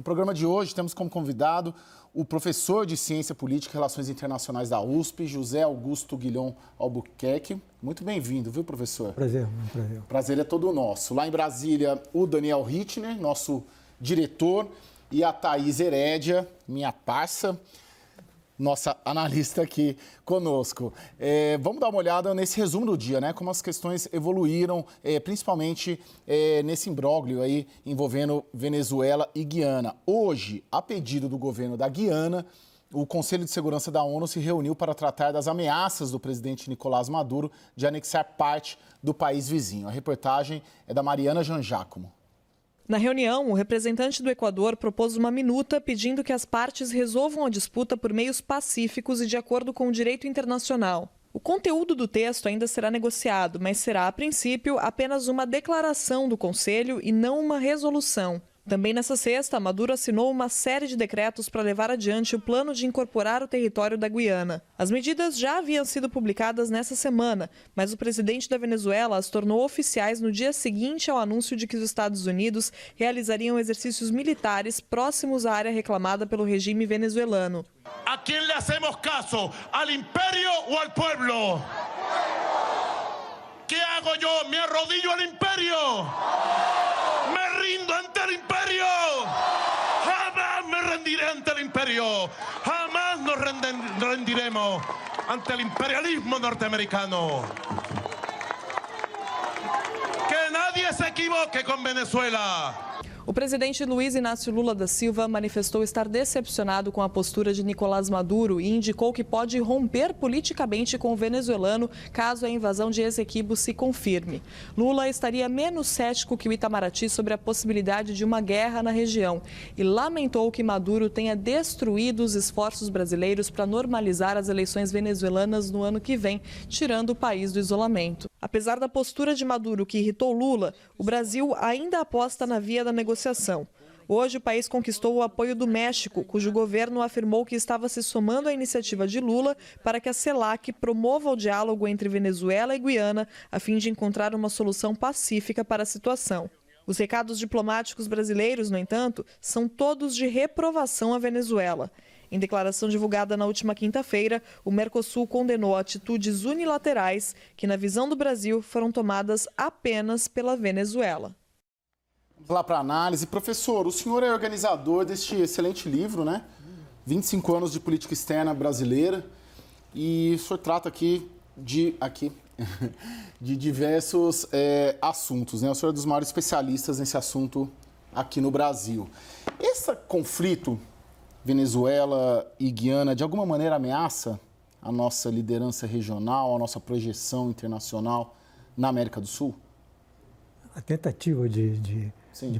No programa de hoje, temos como convidado o professor de Ciência Política e Relações Internacionais da USP, José Augusto Guilhom Albuquerque. Muito bem-vindo, viu, professor? Prazer, um prazer. O prazer é todo nosso. Lá em Brasília, o Daniel Rittner, nosso diretor, e a Thaís Herédia, minha parça, nossa analista aqui conosco. Vamos dar uma olhada nesse resumo do dia, né? Como as questões evoluíram, principalmente nesse imbróglio aí envolvendo Venezuela e Guiana. Hoje, a pedido do governo da Guiana, o Conselho de Segurança da ONU se reuniu para tratar das ameaças do presidente Nicolás Maduro de anexar parte do país vizinho. A reportagem é da Mariana Jangiacomo. Na reunião, o representante do Equador propôs uma minuta pedindo que as partes resolvam a disputa por meios pacíficos e de acordo com o direito internacional. O conteúdo do texto ainda será negociado, mas será, a princípio, apenas uma declaração do Conselho e não uma resolução. Também nessa sexta, Maduro assinou uma série de decretos para levar adiante o plano de incorporar o território da Guiana. As medidas já haviam sido publicadas nessa semana, mas o presidente da Venezuela as tornou oficiais no dia seguinte ao anúncio de que os Estados Unidos realizariam exercícios militares próximos à área reclamada pelo regime venezuelano. ¿A quién le hacemos caso? ¿Al imperio o al pueblo? ¿Qué hago yo? ¿Me arrodillo al imperio? ¿Me rindo ante el imperio? Jamás me rendiré ante el imperio. Jamás nos rendiremos ante el imperialismo norteamericano. Que nadie se equivoque con Venezuela. O presidente Luiz Inácio Lula da Silva manifestou estar decepcionado com a postura de Nicolás Maduro e indicou que pode romper politicamente com o venezuelano caso a invasão de Essequibo se confirme. Lula estaria menos cético que o Itamaraty sobre a possibilidade de uma guerra na região e lamentou que Maduro tenha destruído os esforços brasileiros para normalizar as eleições venezuelanas no ano que vem, tirando o país do isolamento. Apesar da postura de Maduro que irritou Lula, o Brasil ainda aposta na via da negociação. Hoje, o país conquistou o apoio do México, cujo governo afirmou que estava se somando à iniciativa de Lula para que a CELAC promova o diálogo entre Venezuela e Guiana, a fim de encontrar uma solução pacífica para a situação. Os recados diplomáticos brasileiros, no entanto, são todos de reprovação à Venezuela. Em declaração divulgada na última quinta-feira, o Mercosul condenou atitudes unilaterais que, na visão do Brasil, foram tomadas apenas pela Venezuela. Vamos lá para a análise. Professor, o senhor é organizador deste excelente livro, né? 25 anos de política externa brasileira. E o senhor trata aqui de diversos assuntos, né? O senhor é dos maiores especialistas nesse assunto aqui no Brasil. Esse conflito Venezuela e Guiana, de alguma maneira, ameaça a nossa liderança regional, a nossa projeção internacional na América do Sul? A tentativa de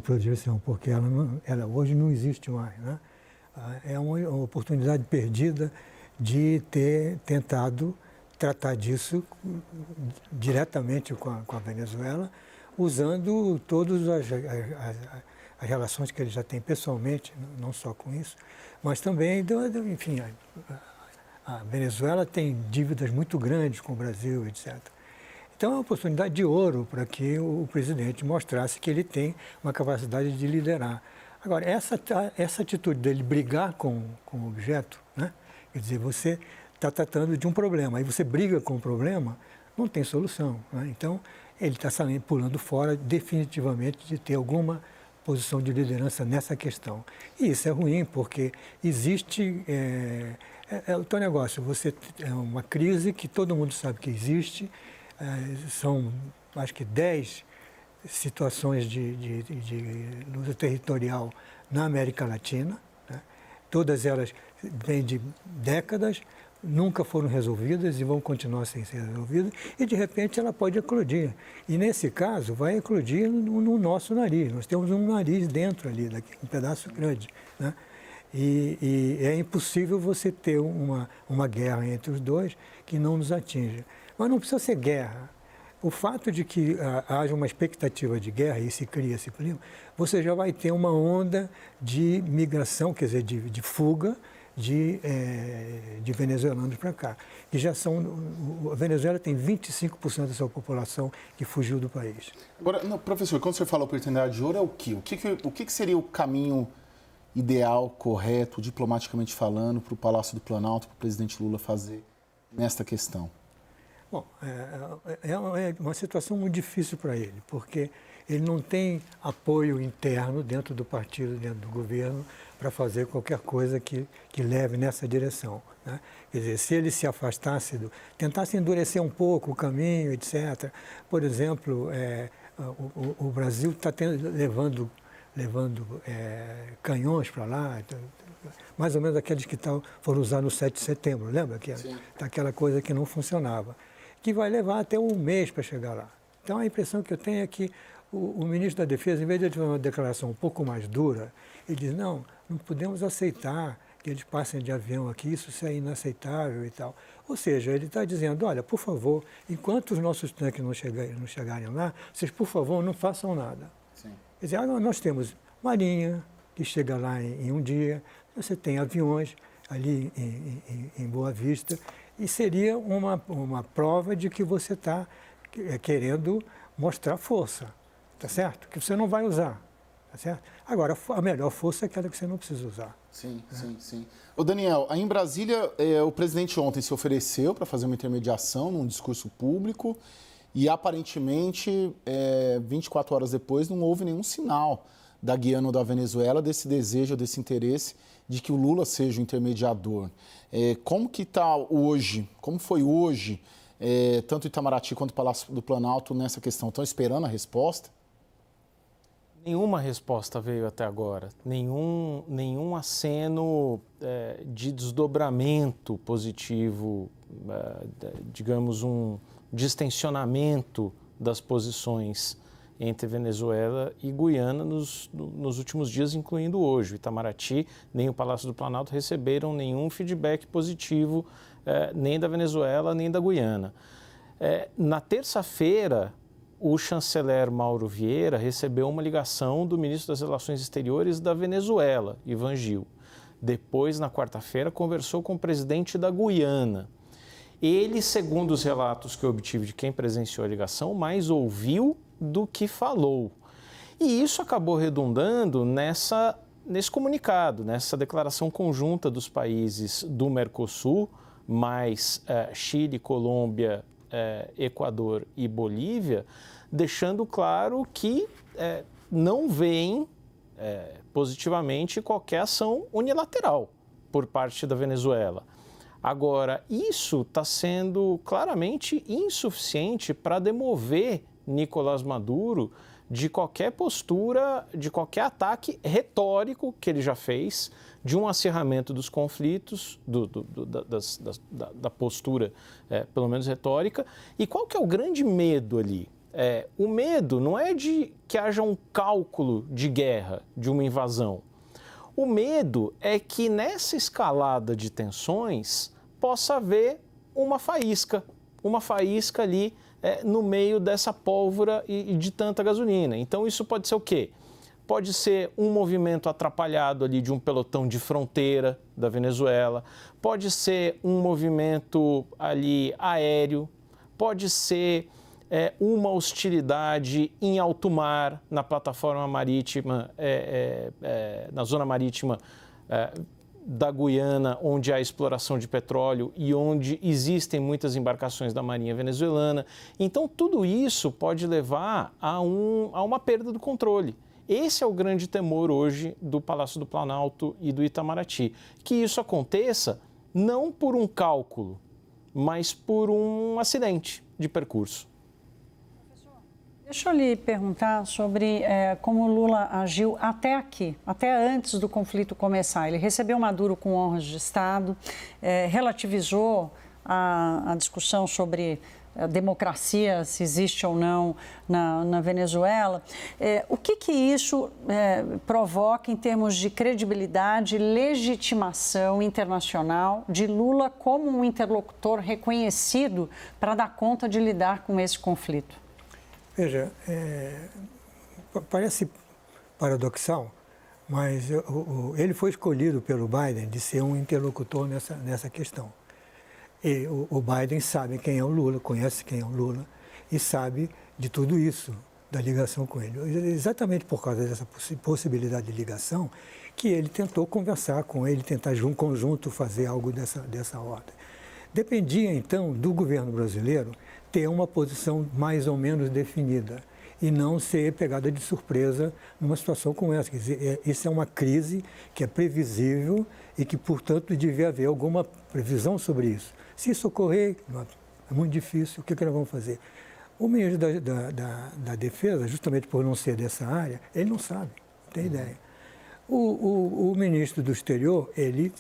projeção, porque ela hoje não existe mais, né? É uma oportunidade perdida de ter tentado tratar disso diretamente com a Venezuela, usando todas as relações que ele já tem pessoalmente, não só com isso, mas também, enfim, a Venezuela tem dívidas muito grandes com o Brasil, etc. Então é uma oportunidade de ouro para que o presidente mostrasse que ele tem uma capacidade de liderar. Agora, essa atitude dele brigar com o objeto, né? Quer dizer, você está tratando de um problema, aí você briga com o problema, não tem solução, né? Então, ele está pulando fora definitivamente de ter alguma posição de liderança nessa questão. E isso é ruim, porque existe o teu negócio. Você é uma crise que todo mundo sabe que existe. São, acho que, 10 situações de luta territorial na América Latina, né? Todas elas vêm de décadas, nunca foram resolvidas e vão continuar sem ser resolvidas, e de repente ela pode eclodir. E nesse caso vai eclodir no nosso nariz. Nós temos um nariz dentro ali, um pedaço grande, né? E é impossível você ter uma guerra entre os dois que não nos atinja. Mas não precisa ser guerra. O fato de que haja uma expectativa de guerra e se cria esse clima, você já vai ter uma onda de migração, quer dizer, de fuga de venezuelanos para cá, que já são... A Venezuela tem 25% da sua população que fugiu do país. Agora, professor, quando você fala oportunidade de ouro, é o quê? O que seria o caminho ideal, correto, diplomaticamente falando, para o Palácio do Planalto, para o presidente Lula fazer nesta questão? Bom, é uma situação muito difícil para ele, porque ele não tem apoio interno dentro do partido, dentro do governo, para fazer qualquer coisa que leve nessa direção, né? Quer dizer, se ele se afastasse, tentasse endurecer um pouco o caminho, etc. Por exemplo, o Brasil está levando canhões para lá, mais ou menos aqueles que foram usados no 7 de setembro, lembra? Aquela coisa que não funcionava, que vai levar até um mês para chegar lá. Então, a impressão que eu tenho é que o ministro da Defesa, em vez de ele fazer uma declaração um pouco mais dura, ele diz, não podemos aceitar que eles passem de avião aqui, isso é inaceitável e tal. Ou seja, ele está dizendo, olha, por favor, enquanto os nossos tanques não chegarem lá, vocês, por favor, não façam nada. Sim. Quer dizer, nós temos marinha, que chega lá em um dia, você tem aviões ali em Boa Vista, e seria uma prova de que você está querendo mostrar força, tá certo? Que você não vai usar, tá certo? Agora, a melhor força é aquela que você não precisa usar. Sim, né? Sim. Ô Daniel, aí em Brasília, o presidente ontem se ofereceu para fazer uma intermediação num discurso público e, aparentemente, 24 horas depois, não houve nenhum sinal da Guiana ou da Venezuela desse desejo, desse interesse de que o Lula seja o intermediador. Como que está hoje, como foi hoje, tanto Itamaraty quanto o Palácio do Planalto nessa questão? Estão esperando a resposta? Nenhuma resposta veio até agora, nenhum aceno de desdobramento positivo, digamos, um distensionamento das posições entre Venezuela e Guiana nos últimos dias, incluindo hoje. O Itamaraty nem o Palácio do Planalto receberam nenhum feedback positivo, nem da Venezuela, nem da Guiana. Na terça-feira, o chanceler Mauro Vieira recebeu uma ligação do ministro das Relações Exteriores da Venezuela, Ivan Gil. Depois, na quarta-feira, conversou com o presidente da Guiana. Ele, segundo os relatos que eu obtive de quem presenciou a ligação, mais ouviu do que falou. E isso acabou redundando nesse comunicado, nessa declaração conjunta dos países do Mercosul, mais Chile, Colômbia, Equador e Bolívia, deixando claro que não veem positivamente qualquer ação unilateral por parte da Venezuela. Agora, isso está sendo claramente insuficiente para demover Nicolás Maduro de qualquer postura, de qualquer ataque retórico que ele já fez, de um acirramento dos conflitos, da postura, pelo menos retórica. E qual que é o grande medo ali? O medo não é de que haja um cálculo de guerra, de uma invasão. O medo é que nessa escalada de tensões possa haver uma faísca ali no meio dessa pólvora e de tanta gasolina. Então isso pode ser o quê? Pode ser um movimento atrapalhado ali de um pelotão de fronteira da Venezuela, pode ser um movimento ali aéreo, pode ser uma hostilidade em alto mar, na plataforma marítima, na zona marítima da Guiana, onde há exploração de petróleo e onde existem muitas embarcações da Marinha venezuelana. Então, tudo isso pode levar a uma perda do controle. Esse é o grande temor hoje do Palácio do Planalto e do Itamaraty. Que isso aconteça não por um cálculo, mas por um acidente de percurso. Deixa eu lhe perguntar sobre como o Lula agiu até aqui, até antes do conflito começar. Ele recebeu Maduro com honras de Estado, relativizou a discussão sobre a democracia, se existe ou não na Venezuela. O que isso provoca em termos de credibilidade e legitimação internacional de Lula como um interlocutor reconhecido para dar conta de lidar com esse conflito? Veja, parece paradoxal, mas ele foi escolhido pelo Biden de ser um interlocutor nessa questão. E o Biden sabe quem é o Lula, conhece quem é o Lula e sabe de tudo isso, da ligação com ele. Exatamente por causa dessa possibilidade de ligação que ele tentou conversar com ele, tentar em conjunto fazer algo dessa ordem. Dependia, então, do governo brasileiro ter uma posição mais ou menos definida e não ser pegada de surpresa numa situação como essa. Quer dizer, isso é uma crise que é previsível e que, portanto, devia haver alguma previsão sobre isso. Se isso ocorrer, é muito difícil, o que nós vamos fazer? O ministro da Defesa, justamente por não ser dessa área, ele não sabe, não tem ideia. O ministro do Exterior, ele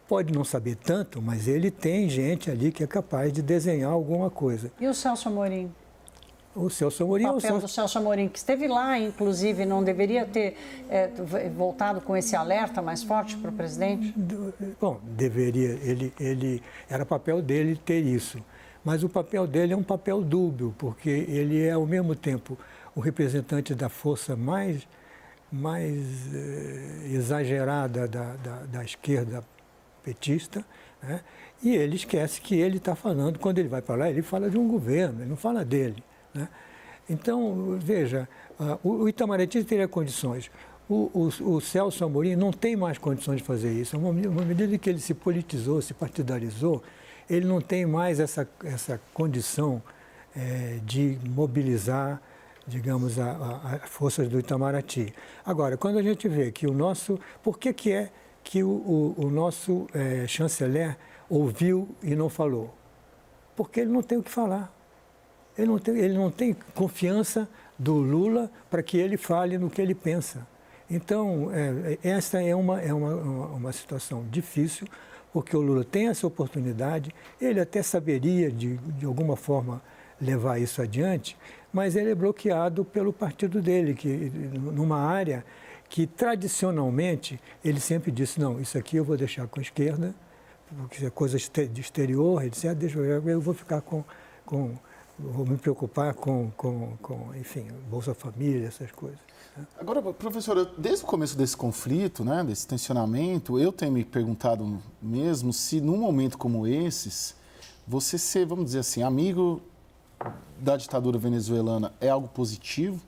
pode não saber tanto, mas ele tem gente ali que é capaz de desenhar alguma coisa. E o Celso Amorim? O Celso Amorim... O papel do Celso Amorim, que esteve lá, inclusive, não deveria ter voltado com esse alerta mais forte para o presidente? Bom, deveria. Ele era papel dele ter isso. Mas o papel dele é um papel dúbio, porque ele é, ao mesmo tempo, o representante da força mais exagerada da esquerda petista, né? E ele esquece que ele está falando, quando ele vai para lá, ele fala de um governo, ele não fala dele, né? Então, veja, o Itamaraty teria condições. O Celso Amorim não tem mais condições de fazer isso. Uma medida que ele se politizou, se partidarizou, ele não tem mais essa condição de mobilizar, digamos, as forças do Itamaraty. Agora, quando a gente vê que o nosso... Por que é que o nosso chanceler ouviu e não falou? Porque ele não tem o que falar. Ele não tem confiança do Lula para que ele fale no que ele pensa. Então, essa é uma situação difícil, porque o Lula tem essa oportunidade, ele até saberia, de alguma forma, levar isso adiante, mas ele é bloqueado pelo partido dele, que numa área que, tradicionalmente, ele sempre disse, não, isso aqui eu vou deixar com a esquerda, porque é coisa de exterior, etc., eu vou ficar vou me preocupar com, enfim, Bolsa Família, essas coisas. Agora, professora, desde o começo desse conflito, né, desse tensionamento, eu tenho me perguntado mesmo se, num momento como esses, você ser, vamos dizer assim, amigo da ditadura venezuelana é algo positivo,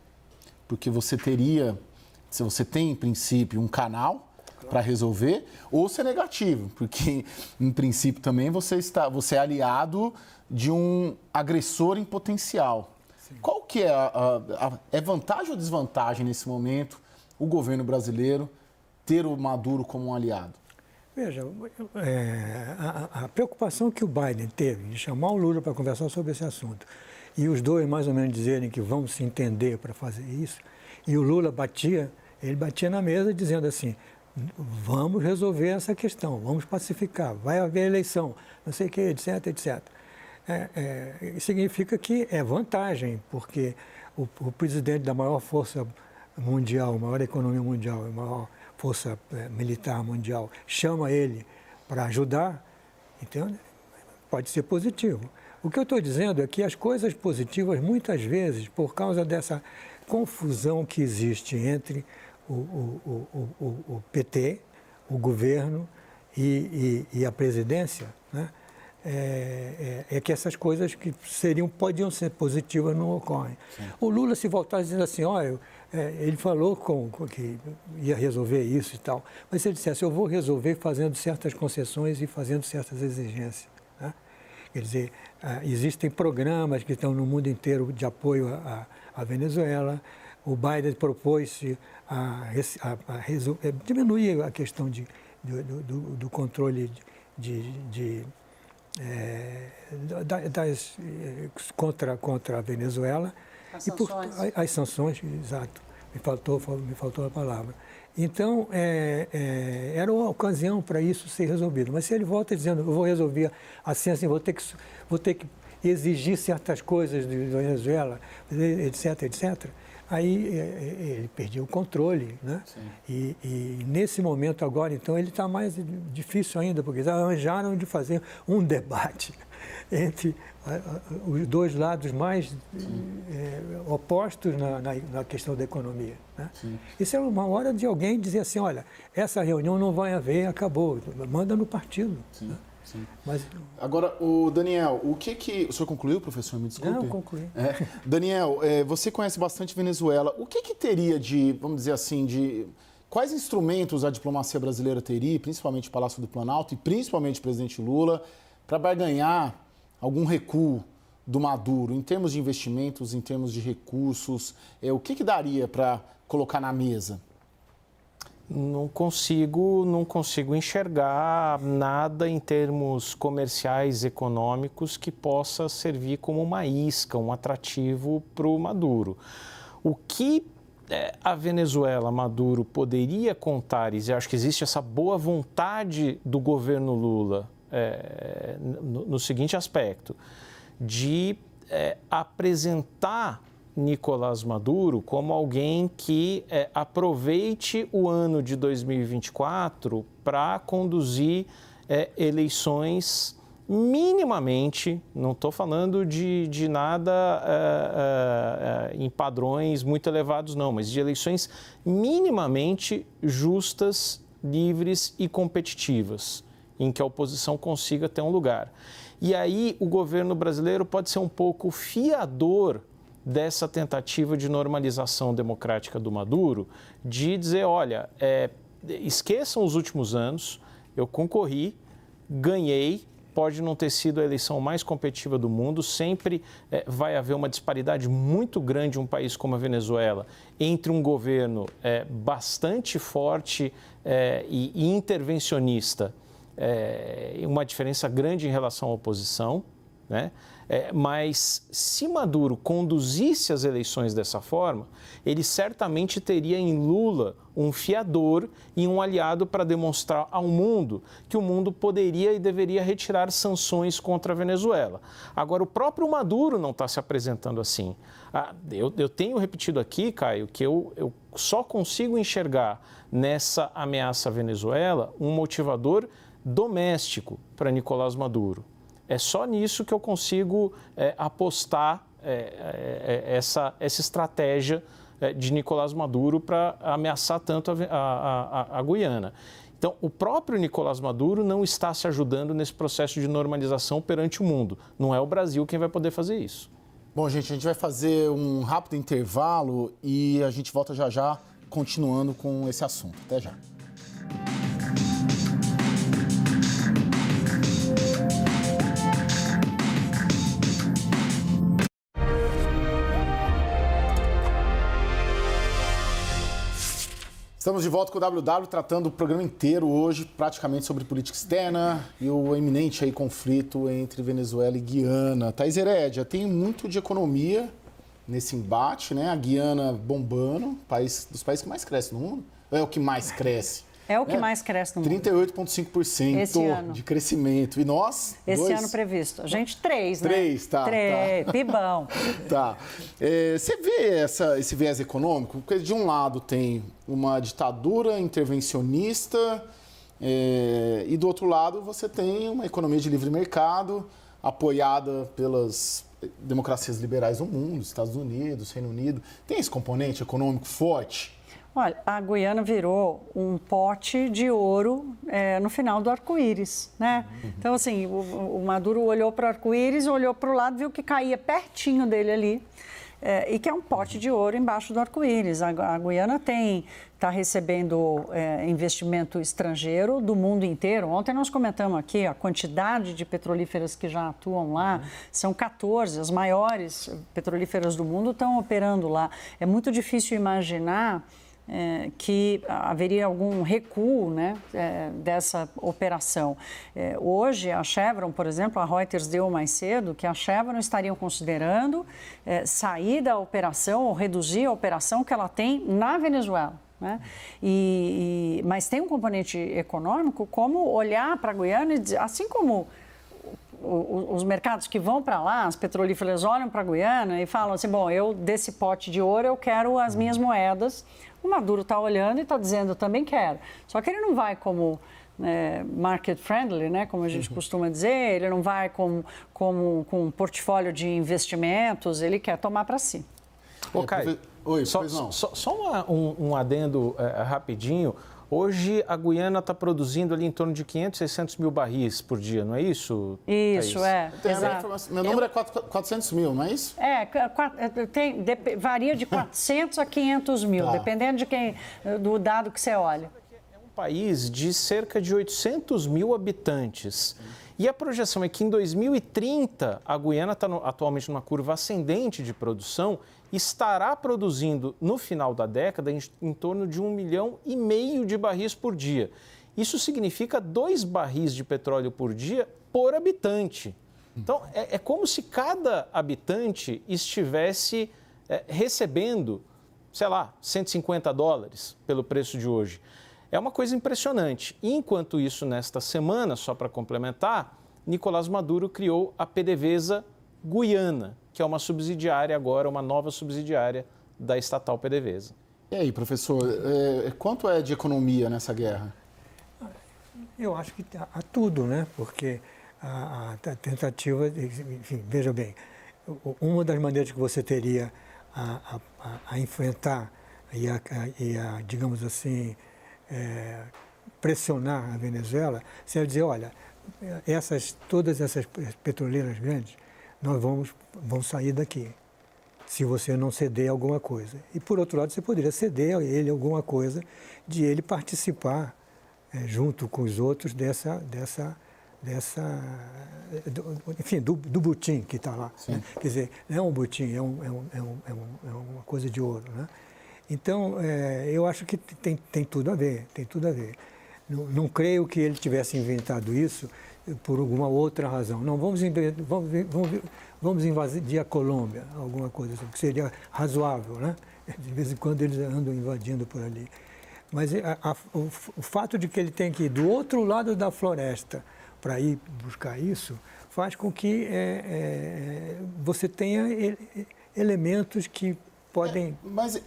porque você tem, em princípio, um canal para resolver, ou se é negativo, porque, em princípio, também você é aliado de um agressor em potencial. Sim. Qual que é vantagem ou desvantagem nesse momento o governo brasileiro ter o Maduro como um aliado? Veja, a preocupação que o Biden teve de chamar o Lula para conversar sobre esse assunto e os dois mais ou menos dizerem que vão se entender para fazer isso, e o Lula batia na mesa dizendo assim, vamos resolver essa questão, vamos pacificar, vai haver eleição, não sei o que, etc, etc. Significa que é vantagem, porque o presidente da maior força mundial, maior economia mundial, maior força militar mundial, chama ele para ajudar, então pode ser positivo. O que eu estou dizendo é que as coisas positivas, muitas vezes, por causa dessa confusão que existe entre o PT, o governo e a presidência, né? Que essas coisas que podiam ser positivas não ocorrem. Sim. O Lula, se voltar dizendo assim, olha, ele falou que ia resolver isso e tal, mas se ele dissesse, eu vou resolver fazendo certas concessões e fazendo certas exigências, né? Quer dizer, existem programas que estão no mundo inteiro de apoio à Venezuela. O Biden propôs-se a diminuir a questão do controle contra a Venezuela. As sanções. As sanções, exato. Me faltou a palavra. Então, era uma ocasião para isso ser resolvido. Mas se ele volta dizendo, eu vou resolver assim, vou ter que exigir certas coisas de Venezuela, etc., etc., aí ele perdeu o controle, né? E nesse momento agora, então, ele está mais difícil ainda, porque eles arranjaram de fazer um debate entre os dois lados mais opostos na questão da economia, né? Isso é uma hora de alguém dizer assim, olha, essa reunião não vai haver, acabou, manda no partido. Né? Mas, Agora, o Daniel, o senhor concluiu, professor? Me desculpe. não, concluí. Daniel, você conhece bastante Venezuela. O que teria de, vamos dizer assim, quais instrumentos a diplomacia brasileira teria, principalmente o Palácio do Planalto e principalmente o presidente Lula, para barganhar algum recuo do Maduro, em termos de investimentos, em termos de recursos? O que daria para colocar na mesa? Não consigo enxergar nada em termos comerciais, econômicos, que possa servir como uma isca, um atrativo para o Maduro. O que a Venezuela, Maduro, poderia contar, e acho que existe essa boa vontade do governo Lula no seguinte aspecto, de apresentar Nicolás Maduro como alguém que aproveite o ano de 2024 para conduzir eleições minimamente, não estou falando de nada em padrões muito elevados não, mas de eleições minimamente justas, livres e competitivas, em que a oposição consiga ter um lugar. E aí o governo brasileiro pode ser um pouco fiador dessa tentativa de normalização democrática do Maduro, de dizer, olha, esqueçam os últimos anos, eu concorri, ganhei, pode não ter sido a eleição mais competitiva do mundo, sempre vai haver uma disparidade muito grande em um país como a Venezuela entre um governo bastante forte e intervencionista, uma diferença grande em relação à oposição, né? Mas se Maduro conduzisse as eleições dessa forma, ele certamente teria em Lula um fiador e um aliado para demonstrar ao mundo que o mundo poderia e deveria retirar sanções contra a Venezuela. Agora, o próprio Maduro não está se apresentando assim. Eu tenho repetido aqui, Caio, que eu só consigo enxergar nessa ameaça à Venezuela um motivador doméstico para Nicolás Maduro. É só nisso que eu consigo apostar essa estratégia de Nicolás Maduro para ameaçar tanto a Guiana. Então, o próprio Nicolás Maduro não está se ajudando nesse processo de normalização perante o mundo. Não é o Brasil quem vai poder fazer isso. Bom, gente, a gente vai fazer um rápido intervalo e a gente volta já já, continuando com esse assunto. Até já. Estamos de volta com o WW, tratando o programa inteiro hoje, praticamente sobre política externa e o eminente aí conflito entre Venezuela e Guiana. Thaís Herédia, tem muito de economia nesse embate, né? A Guiana bombando, dos países que mais cresce no mundo. É o que mais cresce. É o que mais cresce no mundo. 38,5% de crescimento. E nós? Esse ano previsto. A gente 3, né? 3, tá. 3, pibão. Tá. Você vê esse viés econômico? Porque de um lado tem uma ditadura intervencionista e do outro lado você tem uma economia de livre mercado apoiada pelas democracias liberais do mundo, Estados Unidos, Reino Unido. Tem esse componente econômico forte? Olha, a Guiana virou um pote de ouro no final do arco-íris, né? Então, assim, o Maduro olhou para o arco-íris, olhou para o lado, viu que caía pertinho dele ali, e que é um pote de ouro embaixo do arco-íris. A Guiana está recebendo investimento estrangeiro do mundo inteiro. Ontem nós comentamos aqui a quantidade de petrolíferas que já atuam lá. São 14, as maiores petrolíferas do mundo estão operando lá. É muito difícil imaginar que haveria algum recuo, né, dessa operação. Hoje, a Chevron, por exemplo, a Reuters deu mais cedo que a Chevron estariam considerando sair da operação ou reduzir a operação que ela tem na Venezuela. Né? Mas tem um componente econômico, como olhar para a Guiana e dizer, assim como os mercados que vão para lá, as petrolíferas olham para a Guiana e falam assim, bom, eu desse pote de ouro eu quero as minhas moedas. O Maduro está olhando e está dizendo, eu também quero. Só que ele não vai como market friendly, né, como a gente costuma dizer, ele não vai com um portfólio de investimentos, ele quer tomar para si. Ô, Caio, Oi, só um adendo rapidinho. Hoje a Guiana está produzindo ali em torno de 500, 600 mil barris por dia, não é isso? Isso, Thaís? exato. Meu número é 400 mil, não é isso? Varia de 400 a 500 mil, dependendo do dado que você olha. É um país de cerca de 800 mil habitantes. E a projeção é que em 2030 a Guiana está atualmente numa curva ascendente de produção, estará produzindo no final da década em torno de 1,5 milhão de barris por dia. Isso significa 2 barris de petróleo por dia por habitante. Então, é como se cada habitante estivesse recebendo, sei lá, $150 pelo preço de hoje. É uma coisa impressionante. E, enquanto isso, nesta semana, só para complementar, Nicolás Maduro criou a PDVSA Guiana, que é uma subsidiária agora, uma nova subsidiária da estatal PDVSA. E aí, professor, quanto é de economia nessa guerra? Eu acho que há tudo, né? Porque a tentativa, enfim, veja bem, uma das maneiras que você teria a enfrentar e a digamos assim, pressionar a Venezuela, seria dizer, olha, todas essas petroleiras grandes, nós vamos sair daqui, se você não ceder alguma coisa. E, por outro lado, você poderia ceder a ele alguma coisa de ele participar junto com os outros enfim, do butim que está lá. Né? Quer dizer, não é um butim, é uma coisa de ouro, né? Então, eu acho que tem tudo a ver, tem tudo a ver. Não creio que ele tivesse inventado isso por alguma outra razão. Não, vamos invadir a Colômbia, alguma coisa assim, que seria razoável, né? De vez em quando eles andam invadindo por ali. Mas o fato de que ele tem que ir do outro lado da floresta para ir buscar isso, faz com que você tenha elementos que podem... Mas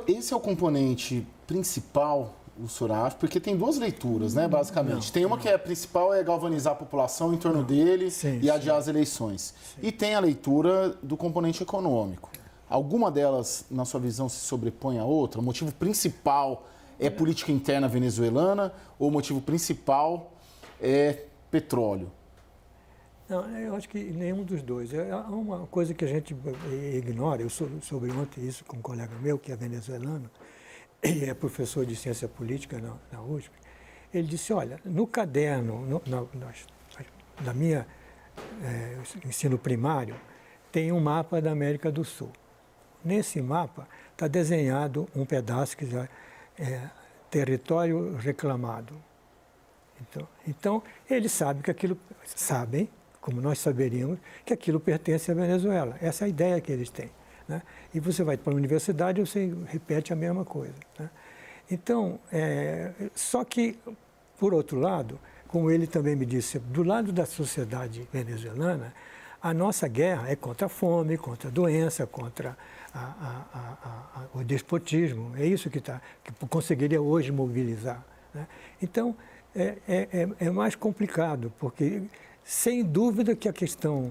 esse é o componente principal, o senhor acha? Porque tem duas leituras, né, basicamente. Tem uma que é a principal, é galvanizar a população em torno dele e adiar as eleições. Sim. E tem a leitura do componente econômico. Alguma delas, na sua visão, se sobrepõe à outra? O motivo principal é política interna venezuelana ou o motivo principal é petróleo? Não, eu acho que nenhum dos dois. É uma coisa que a gente ignora. Eu soube ontem isso com um colega meu, que é venezuelano, e é professor de ciência política na USP. Ele disse, olha, no caderno, na minha ensino primário, tem um mapa da América do Sul. Nesse mapa está desenhado um pedaço que já é território reclamado. Então eles sabem como nós saberíamos, que aquilo pertence à Venezuela. Essa é a ideia que eles têm. Né? E você vai para a universidade e você repete a mesma coisa. Né? Então, só que, por outro lado, como ele também me disse, do lado da sociedade venezuelana, a nossa guerra é contra a fome, contra a doença, contra o despotismo. É isso que conseguiria hoje mobilizar. Né? Então, é mais complicado, porque... Sem dúvida que a questão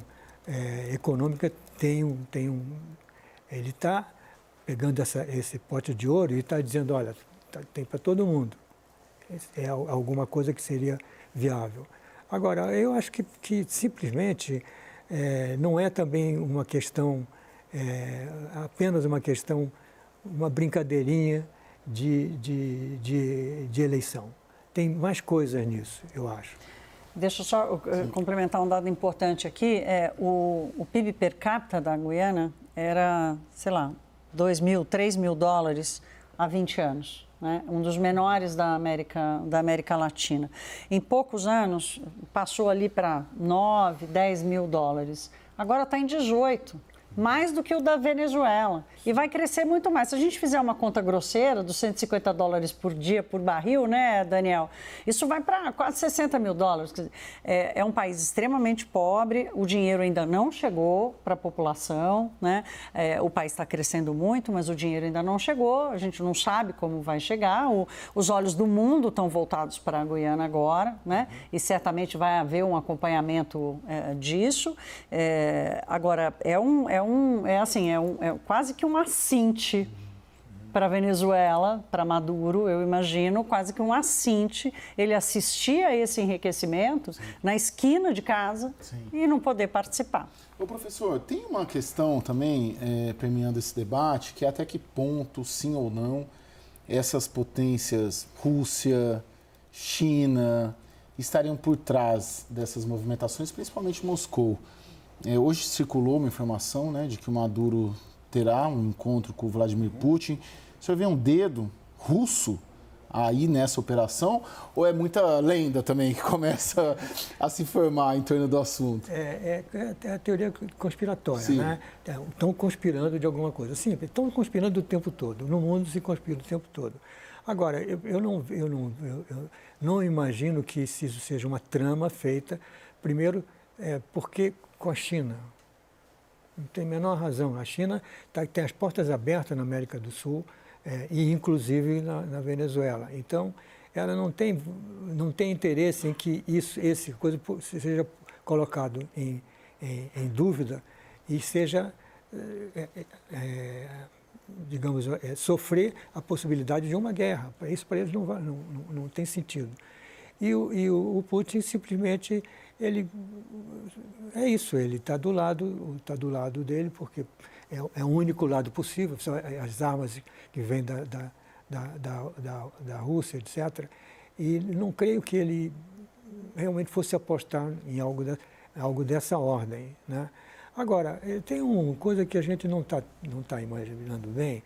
econômica ele está pegando esse pote de ouro e está dizendo, olha, tem para todo mundo. É alguma coisa que seria viável. Agora, eu acho que simplesmente não é também uma questão, apenas uma questão, uma brincadeirinha de eleição. Tem mais coisas nisso, eu acho. Deixa eu só complementar um dado importante aqui. O PIB per capita da Guiana era, sei lá, $2.000, $3.000 há 20 anos. Né? Um dos menores da América Latina. Em poucos anos, passou ali para $9, $10.000. Agora está em 18. Mais do que o da Venezuela. E vai crescer muito mais. Se a gente fizer uma conta grosseira dos $150 por dia por barril, né, Daniel? Isso vai para quase $60 mil. É um país extremamente pobre, o dinheiro ainda não chegou para a população, né? O país está crescendo muito, mas o dinheiro ainda não chegou, a gente não sabe como vai chegar. Os olhos do mundo estão voltados para a Guiana agora, né? E certamente vai haver um acompanhamento disso. Agora, é quase que um assinte para a Venezuela, para Maduro, eu imagino, quase que um assinte, ele assistir a esse enriquecimento na esquina de casa e não poder participar. Ô, professor, tem uma questão também, permeando esse debate, que é até que ponto, sim ou não, essas potências, Rússia, China, estariam por trás dessas movimentações, principalmente Moscou. Hoje circulou uma informação, né, de que o Maduro terá um encontro com o Vladimir Putin. O senhor vê um dedo russo aí nessa operação, ou é muita lenda também que começa a se formar em torno do assunto? É a teoria conspiratória, né? Estão conspirando de alguma coisa. Sim, estão conspirando o tempo todo. No mundo se conspira o tempo todo. Agora, eu não imagino que isso seja uma trama feita, primeiro, porque com a China. Não tem a menor razão. A China tem as portas abertas na América do Sul, e inclusive na Venezuela. Então, ela não tem interesse em que esse coisa seja colocado em dúvida e seja, digamos, sofrer a possibilidade de uma guerra. Isso para eles não tem sentido. E o Putin simplesmente, ele está do lado dele, porque é o único lado possível, são as armas que vêm da Rússia, etc. E não creio que ele realmente fosse apostar em algo dessa ordem, né? Agora, tem uma coisa que a gente não tá imaginando bem,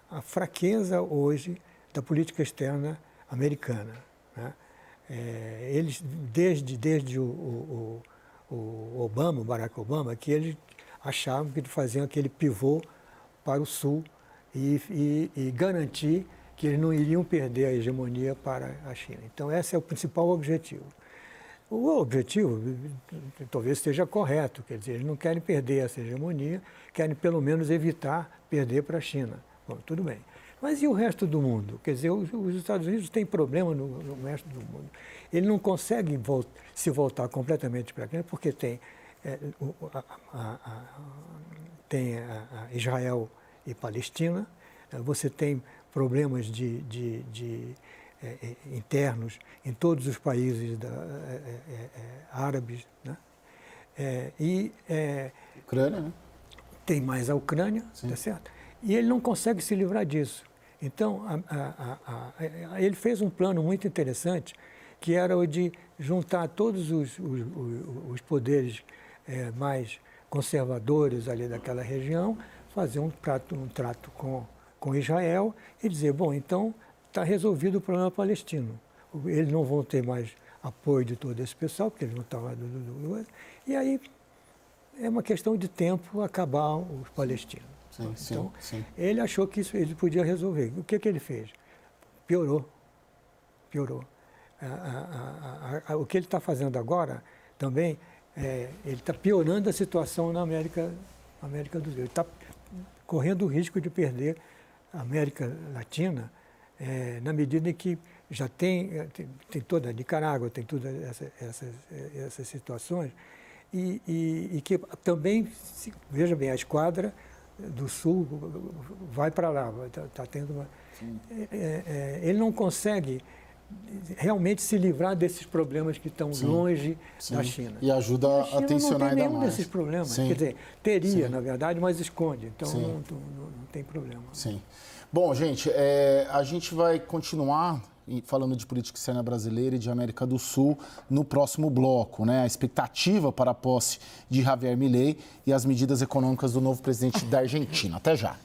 a fraqueza hoje da política externa americana, né? Eles, desde o Obama, o Barack Obama, que eles achavam que faziam aquele pivô para o Sul e garantir que eles não iriam perder a hegemonia para a China. Então, esse é o principal objetivo. O objetivo talvez esteja correto, quer dizer, eles não querem perder essa hegemonia, querem pelo menos evitar perder para a China. Bom, tudo bem. Mas e o resto do mundo? Quer dizer, os Estados Unidos têm problema no resto do mundo. Ele não consegue se voltar completamente para a China, porque tem Israel e Palestina, você tem problemas internos em todos os países árabes, né? Ucrânia, né? Tem mais a Ucrânia, tá certo? E ele não consegue se livrar disso. Então, ele fez um plano muito interessante, que era o de juntar todos os poderes mais conservadores ali daquela região, fazer um trato com Israel e dizer, bom, então está resolvido o problema palestino. Eles não vão ter mais apoio de todo esse pessoal, porque eles não estão lá e aí é uma questão de tempo acabar os palestinos. Então, ele achou que isso ele podia resolver. O que ele fez? Piorou. O que ele está fazendo agora também, ele está piorando a situação na América do Sul. Ele está correndo o risco de perder a América Latina, na medida em que já tem toda a Nicarágua, tem todas essas situações, e que também, veja bem, a esquadra do Sul vai para lá, está tendo uma... ele não consegue realmente se livrar desses problemas que estão longe da China. E ajuda a tensionar ainda mais. Não tem nenhum desses problemas. Quer dizer, teria, na verdade, mas esconde. Então, não tem problema. Sim. Bom, gente, a gente vai continuar falando de política externa brasileira e de América do Sul no próximo bloco, né? A expectativa para a posse de Javier Milei e as medidas econômicas do novo presidente da Argentina. Até já.